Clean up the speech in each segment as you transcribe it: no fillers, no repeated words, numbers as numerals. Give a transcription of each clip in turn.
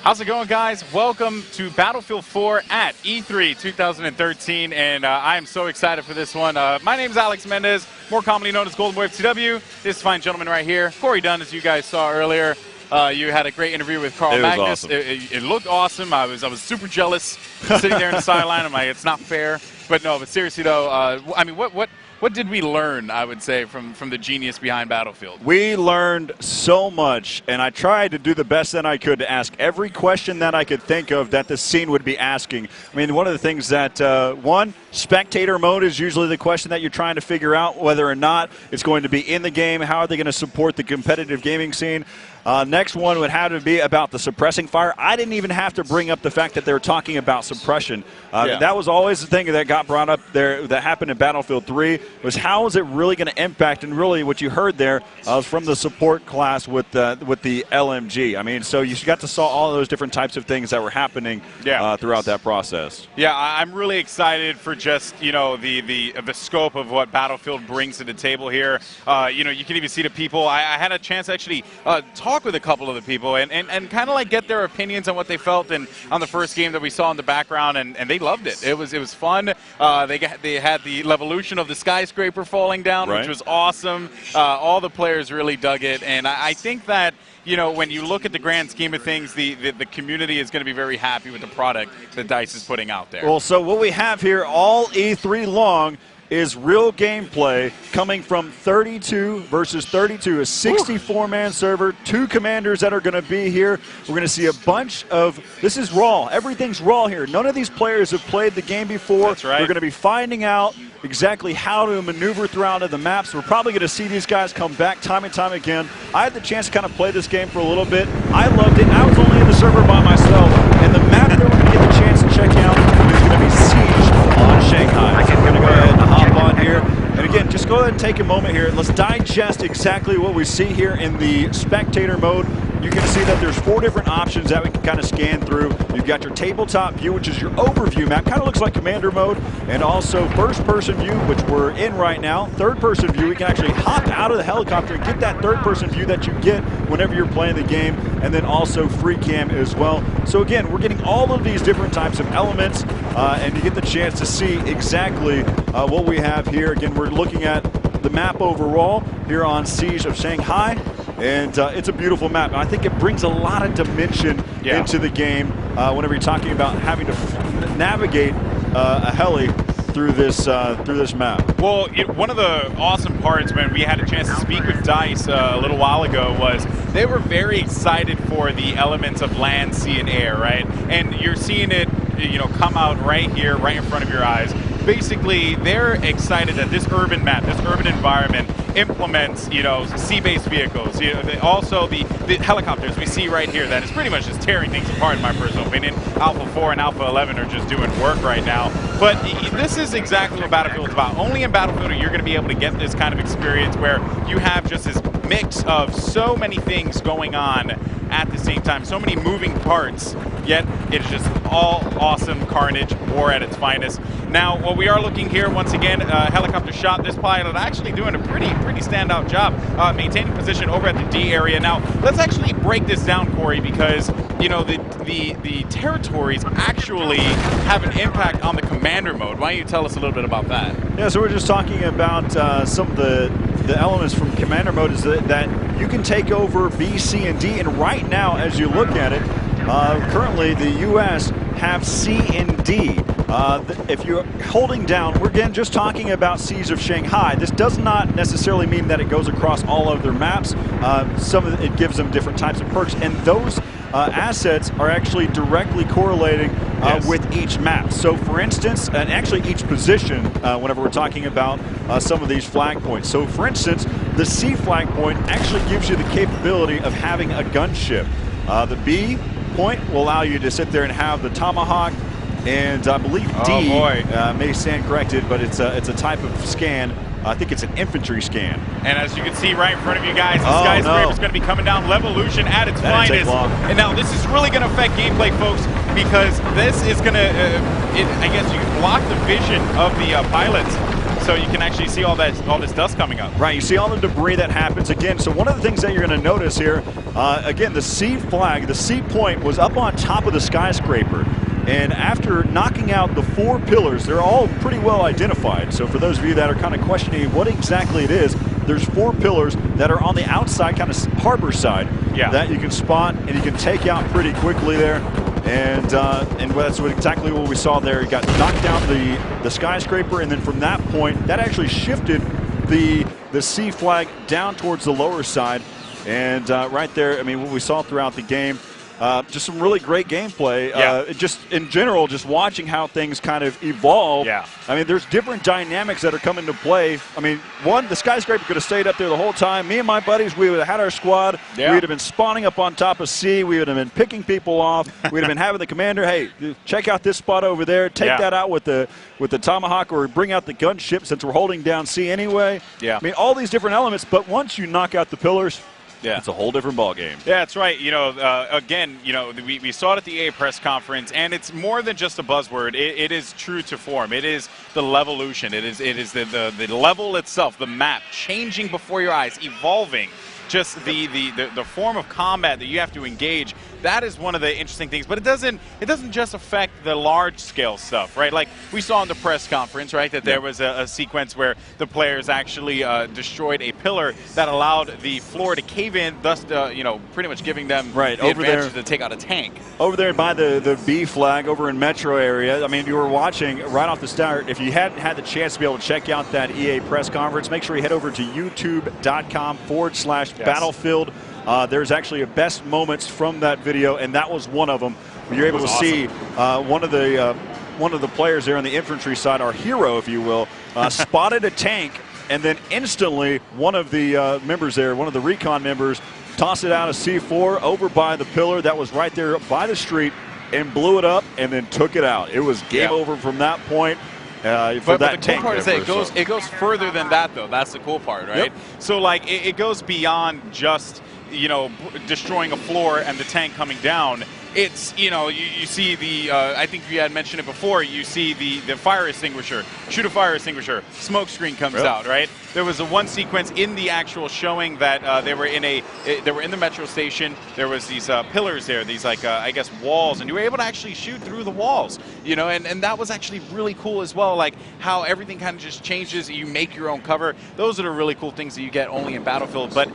How's it going, guys? Welcome to Battlefield 4 at E3 2013, and I am so excited for this one. My name is Alex Mendez, more commonly known as Golden Boy FTW. This fine gentleman right here, Corey Dunn, as you guys saw earlier. You had a great interview with Carl Magnus. Awesome. It looked awesome. I was super jealous sitting there in the sideline. I'm like, it's not fair. But no, but seriously though, I mean, what did we learn, I would say, from the genius behind Battlefield? We learned so much, and I tried to do the best that I could to ask every question that I could think of that the scene would be asking. I mean, one of the things that, one, spectator mode is usually the question that you're trying to figure out whether or not it's going to be in the game. How are they going to support the competitive gaming scene? Next one would have to be about the suppressing fire. I didn't even have to bring up the fact that they were talking about suppression. That was always the thing that got brought up there that happened in Battlefield 3, was how is it really going to impact, and really what you heard there was from the support class with the LMG. I mean, so you got to saw all those different types of things that were happening throughout that process. Yeah, I'm really excited for just, you know, the scope of what Battlefield brings to the table here. You know, you can even see the people. I had a chance to actually talk with a couple of the people and kind of like get their opinions on what they felt on the first game that we saw in the background, and they loved it. It was fun. They had the Levolution of the skyscraper falling down, which was awesome. All the players really dug it, and I think that, you know, when you look at the grand scheme of things, the community is going to be very happy with the product that DICE is putting out there. Well, so what we have here all E3 long is real gameplay coming from 32 versus 32, a 64-man server, 2 commanders that are going to be here. We're going to see a bunch of, this is raw, everything's raw here. None of these players have played the game before. That's right. We're going to be finding out exactly how to maneuver throughout the maps. We're probably going to see these guys come back time and time again. I had the chance to kind of play this game for a little bit. I loved it. I was only in the server by myself, and the map that we're going to get the chance to check out is going to be Siege on Shanghai. So we're going to go ahead and hop on here. And again, just go ahead and take a moment here. Let's digest exactly what we see here in the spectator mode. You can see that there's 4 different options that we can kind of scan through. You've got your tabletop view, which is your overview map, kind of looks like commander mode, and also first-person view, which we're in right now. Third-person view, we can actually hop out of the helicopter and get that third-person view that you get whenever you're playing the game, and then also free cam as well. So again, we're getting all of these different types of elements, and you get the chance to see exactly what we have here. Again, we're looking at the map overall here on Siege of Shanghai. And it's a beautiful map. I think it brings a lot of dimension into the game whenever you're talking about having to navigate a heli through this map. Well, one of the awesome parts when we had a chance to speak with DICE a little while ago was they were very excited for the elements of land, sea, and air, right? And you're seeing it, you know, come out right here, right in front of your eyes. Basically, they're excited that this urban map, this urban environment implements, you know, sea-based vehicles. You know, also the helicopters we see right here that is pretty much just tearing things apart, in my personal opinion. Alpha 4 and Alpha 11 are just doing work right now. But this is exactly what Battlefield is about. Only in Battlefield are you going to be able to get this kind of experience where you have just this mix of so many things going on at the same time, so many moving parts, yet it's just all awesome carnage, war at its finest. Now, what we are looking here, once again, helicopter shot. This pilot actually doing a pretty standout job maintaining position over at the D area. Now, let's actually break this down, Corey, because, you know, the territories actually have an impact on the commander mode. Why don't you tell us a little bit about that? Yeah, so we're just talking about some of the elements from commander mode is that you can take over B, C, and D, and right now, as you look at it, currently the U.S. have C and D. If you're holding down, we're again just talking about Siege of Shanghai. This does not necessarily mean that it goes across all of their maps. Some of it gives them different types of perks, and those assets are actually directly correlating with each map. So for instance, and actually each position, whenever we're talking about some of these flag points. So for instance, the C flag point actually gives you the capability of having a gunship. The B point will allow you to sit there and have the Tomahawk, and I believe D may stand corrected, but it's a type of scan. I think it's an infantry scan. And as you can see right in front of you guys, the skyscraper is going to be coming down. Levolution at its finest. And now this is really going to affect gameplay, folks, because this is going to, I guess you can block the vision of the pilots. so you can actually see all this dust coming up. Right, you see all the debris that happens again. So one of the things that you're going to notice here, again, the C flag, the C point was up on top of the skyscraper. And after knocking out the 4 pillars, they're all pretty well identified. So for those of you that are kind of questioning what exactly it is, there's 4 pillars that are on the outside, kind of harbor side, that you can spot and you can take out pretty quickly there. And that's exactly what we saw there. He got knocked down the skyscraper, and then from that point, that actually shifted the C flag down towards the lower side. And right there, I mean, what we saw throughout the game, just some really great gameplay. Just in general, just watching how things kind of evolve. I mean, there's different dynamics that are coming to play. I mean, one, the skyscraper could have stayed up there the whole time. Me and my buddies, we would have had our squad. We would have been spawning up on top of C. We would have been picking people off. We'd have been having the commander, hey, check out this spot over there. Take that out with the tomahawk, or bring out the gunship since we're holding down C anyway. I mean, all these different elements. But once you knock out the pillars, it's a whole different ball game. Yeah, that's right. You know, again, you know, we saw it at the EA press conference, and it's more than just a buzzword. It is true to form. It is the Levolution. It is the level itself, the map changing before your eyes, evolving. Just the form of combat that you have to engage. That is one of the interesting things, but it doesn't just affect the large scale stuff, right? Like we saw in the press conference, right, that there was a sequence where the players actually destroyed a pillar that allowed the floor to cave in, thus you know, pretty much giving them the advantage to take out a tank. Over there by the B flag over in Metro area, I mean, you were watching right off the start. If you hadn't had the chance to be able to check out that EA press conference, make sure you head over to youtube.com/Battlefield. There's actually a best moments from that video, and that was one of them. You're able to see one of the players there on the infantry side, our hero, if you will, spotted a tank, and then instantly one of the members there, one of the recon members, tossed it out of C4 over by the pillar that was right there by the street and blew it up and then took it out. It was game over from that point. But the cool part is that it goes further than that, though. That's the cool part, right? So, like, it goes beyond just, you know, destroying a floor and the tank coming down. It's, you know, you see the, I think you had mentioned it before, you see the fire extinguisher, shoot a fire extinguisher, smoke screen comes out, right? There was one sequence in the actual showing that they were in the metro station. There was these pillars there, these like, I guess walls, and you were able to actually shoot through the walls, you know, and that was actually really cool as well, like how everything kind of just changes, you make your own cover. Those are the really cool things that you get only in Battlefield. But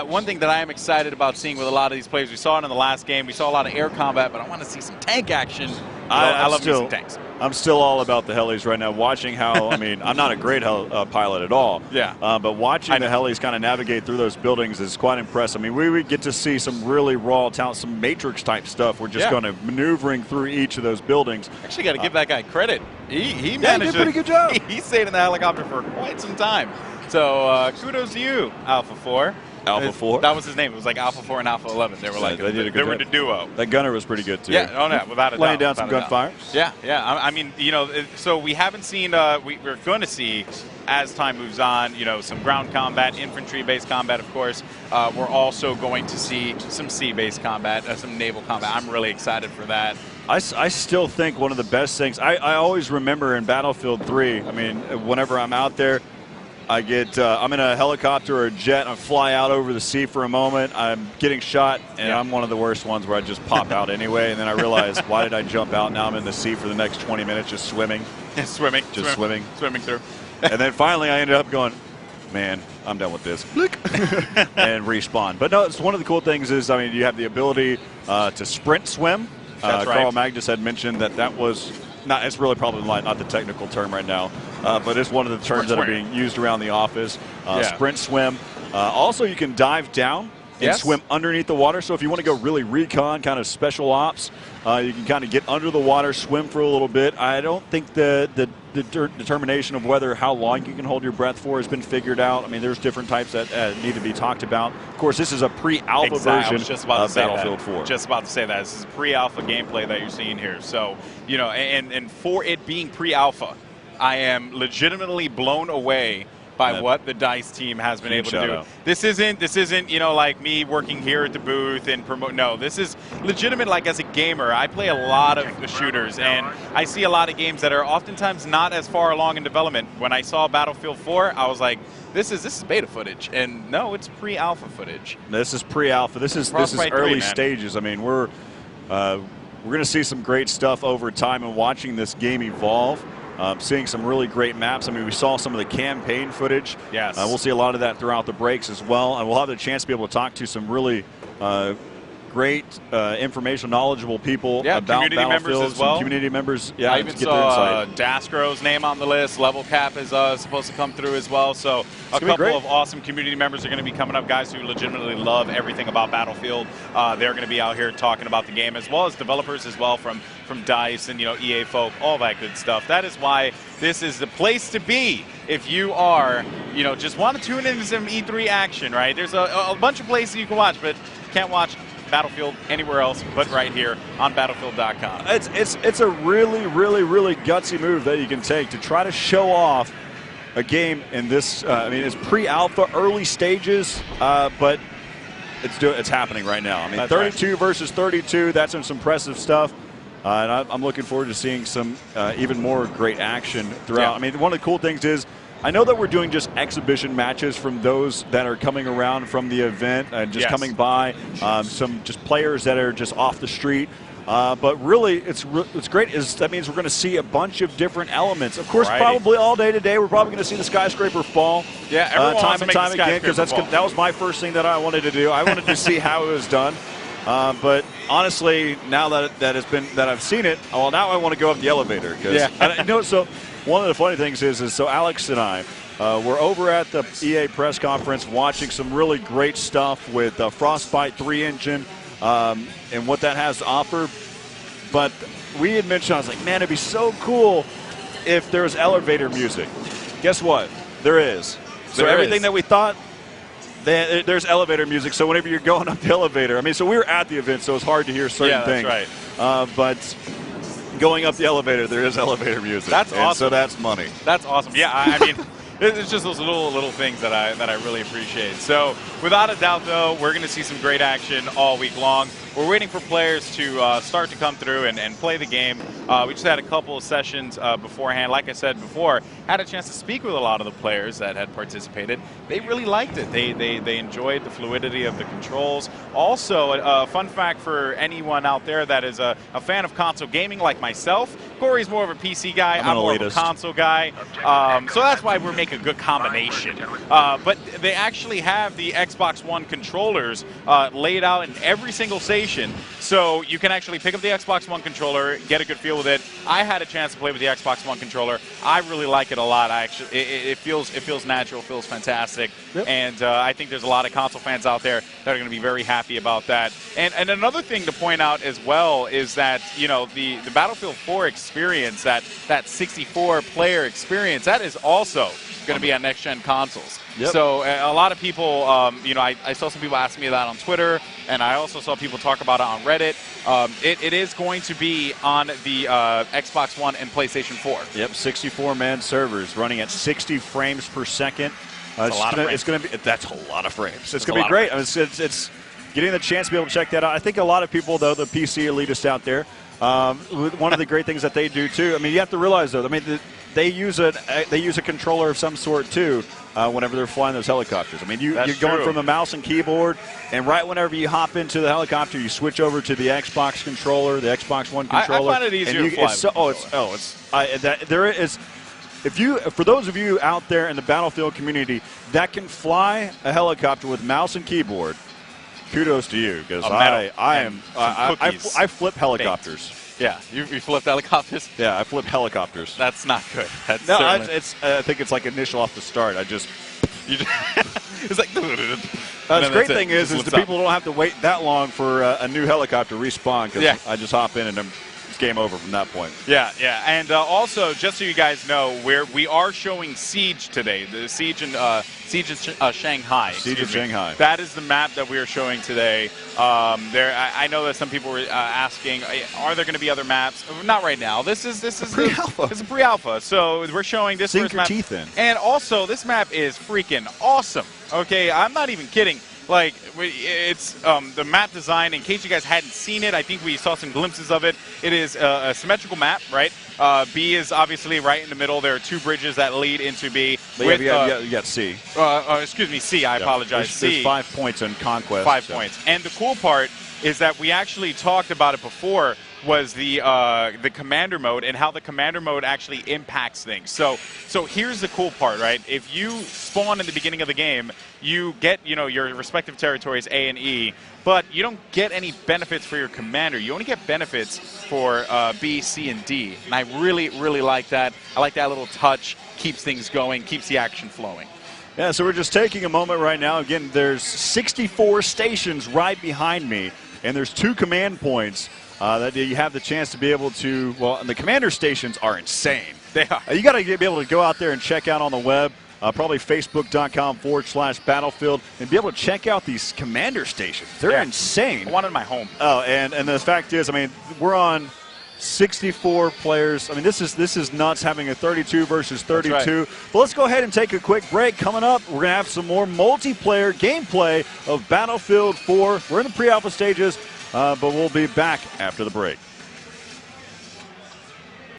one thing that I am excited about seeing with a lot of these players, we saw it in the last game, we saw a lot of air combat, but I want to see some tank action. I love some tanks. I'm still all about the helis right now, watching how, I mean, I'm not a great pilot at all. But watching the helis kind of navigate through those buildings is quite impressive. I mean, we get to see some really raw talent, some Matrix type stuff. We're just kind of maneuvering through each of those buildings. Actually, got to give that guy credit. He managed he did a pretty good job. He stayed in the helicopter for quite some time. So kudos to you, Alpha 4. Alpha 4? That was his name. It was like Alpha 4 and Alpha 11. They were like, they were the duo. That gunner was pretty good, too. Yeah, oh, no, without a doubt. Laying down some gunfire. Yeah. I mean, you know, so we haven't seen, we're going to see, as time moves on, you know, some ground combat, infantry-based combat, of course. We're also going to see some sea-based combat, some naval combat. I'm really excited for that. I still think one of the best things, I always remember in Battlefield 3, I mean, whenever I'm out there, I'm in a helicopter or a jet, and I fly out over the sea for a moment. I'm getting shot, and I'm one of the worst ones where I just pop out anyway, and then I realize, why did I jump out? Now I'm in the sea for the next 20 minutes just swimming. Swimming through. And then finally I ended up going, man, I'm done with this. And respawn. But no, it's one of the cool things is, I mean, you have the ability to sprint swim. That's right. Carl Magnus had mentioned that was not, it's really probably not the technical term right now, but it's one of the terms that are being used around the office. Sprint swim. Also, you can dive down and swim underneath the water. So if you want to go really recon, kind of special ops, you can kind of get under the water, swim for a little bit. I don't think the determination of how long you can hold your breath for has been figured out. I mean, there's different types that need to be talked about. Of course, this is a pre-alpha version of Battlefield 4. Just about to say that. This is pre-alpha gameplay that you're seeing here. So, you know, and for it being pre-alpha, I am legitimately blown away by what the DICE team has been able to do. This isn't you know, like me working here at the booth and promote. No, this is legitimate. Like, as a gamer, I play a lot of shooters, and I see a lot of games that are oftentimes not as far along in development. When I saw Battlefield 4, I was like, this is beta footage, and no, it's pre-alpha footage. This is pre-alpha. This is early stages. I mean, we're going to see some great stuff over time, and watching this game evolve. Seeing some really great maps. I mean, we saw some of the campaign footage. Yes. We'll see a lot of that throughout the breaks as well. And we'll have the chance to be able to talk to some really great, informational, knowledgeable people about community members as well. Community members, I even saw Dasgro's name on the list. Levelcap is supposed to come through as well. So a couple of awesome community members are going to be coming up, guys who legitimately love everything about Battlefield. They're going to be out here talking about the game, as well as developers as well from DICE and, you know, EA folk, all that good stuff. That is why this is the place to be if you are, you know, just want to tune into some E3 action, right? There's a bunch of places you can watch, but you can't watch Battlefield anywhere else but right here on Battlefield.com. It's a really, really, really gutsy move that you can take to try to show off a game in this. I mean, it's pre-alpha, early stages, but it's happening right now. I mean, that's 32 versus 32. That's some impressive stuff. And I'm looking forward to seeing some even more great action throughout. I mean, one of the cool things is, I know that we're doing just exhibition matches from those that are coming around from the event and just coming by, some just players that are just off the street. But really, it's great. That means we're going to see a bunch of different elements. Of course, probably all day today, we're probably going to see the skyscraper fall. Yeah, everyone time and time again, because that was my first thing that I wanted to do. I wanted to see how it was done. But honestly, now that I've seen it, well, now I want to go up the elevator. You know, so one of the funny things is so Alex and I, we're over at the EA press conference watching some really great stuff with Frostbite 3 engine and what that has to offer. But we had mentioned, I was like, man, it'd be so cool if there was elevator music. Guess what? There is. So everything that we thought, there's elevator music. So whenever you're going up the elevator, I mean, so we were at the event, so it's hard to hear certain things. Right. But going up the elevator, there is elevator music. That's awesome. So that's money. That's awesome. Yeah, I mean, it's just those little things that I really appreciate. So without a doubt, though, we're going to see some great action all week long. We're waiting for players to start to come through and play the game. We just had a couple of sessions beforehand. Like I said before, had a chance to speak with a lot of the players that had participated. They really liked it. They enjoyed the fluidity of the controls. Also, a fun fact for anyone out there that is a fan of console gaming like myself, Corey's more of a PC guy. I'm more of a console guy. So that's why we're making a good combination. But they actually have the Xbox One controllers laid out in every single station. So you can actually pick up the Xbox One controller, get a good feel with it. I had a chance to play with the Xbox One controller. I really like it a lot. It feels natural, feels fantastic. Yep. And I think there's a lot of console fans out there that are going to be very happy about that. And another thing to point out as well is that, you know, the Battlefield 4 experience, that 64-player experience, that is also going to be on next-gen consoles. Yep. So a lot of people, you know, I saw some people ask me that on Twitter, and I also saw people talk about it on Reddit. It is going to be on the Xbox One and PlayStation 4. Yep, 64-man servers running at 60 frames per second. It's going to be. That's a lot of frames. It's going to be great. It's getting the chance to be able to check that out. I think a lot of people, though, the PC elitists out there, one of the great things that they do too. I mean, you have to realize, though. I mean, they use a controller of some sort too. Whenever they're flying those helicopters. I mean, you're going from the mouse and keyboard, and right whenever you hop into the helicopter, you switch over to the Xbox controller, the Xbox One controller. I find it easier to fly. For those of you out there in the Battlefield community that can fly a helicopter with mouse and keyboard, kudos to you, because I flip helicopters. Baked. Yeah, you flipped helicopters? Yeah, I flip helicopters. That's not good. That's I think it's like initial off the start. It's like... The great thing is the people don't have to wait that long for a new helicopter respawn, because I just hop in and I'm it's game over from that point. Yeah, yeah. And also, just so you guys know, we are showing Siege today. The Siege in Shanghai. Siege of Shanghai. That is the map that we are showing today. I know that some people were asking, are there going to be other maps? Not right now. This is pre-alpha. It's a pre-alpha. So we're showing this Sink first your map. teeth in. And also, this map is freaking awesome. Okay, I'm not even kidding. Like, it's the map design, in case you guys hadn't seen it, I think we saw some glimpses of it. It is a symmetrical map, right? B is obviously right in the middle. There are 2 bridges that lead into B. But you got C. Excuse me, C, I apologize. There's 5 points in Conquest. 5 points. And the cool part is that we actually talked about it before, was the commander mode and how the commander mode actually impacts things. So here's the cool part, right? If you spawn in the beginning of the game, you get, your respective territories A and E, but you don't get any benefits for your commander. You only get benefits for B, C, and D. And I really, really like that. I like that little touch. Keeps things going, keeps the action flowing. Yeah, so we're just taking a moment right now. Again, there's 64 stations right behind me, and there's 2 command points that you have the chance to be able to, well, and the commander stations are insane. They are. You got to be able to go out there and check out on the web, probably facebook.com/battlefield, and be able to check out these commander stations. They're insane. I want it in my home. Oh, and the fact is, I mean, we're on 64 players. I mean, this is nuts, having a 32 versus 32. Right. But let's go ahead and take a quick break. Coming up, we're going to have some more multiplayer gameplay of Battlefield 4. We're in the pre-alpha stages, but we'll be back after the break.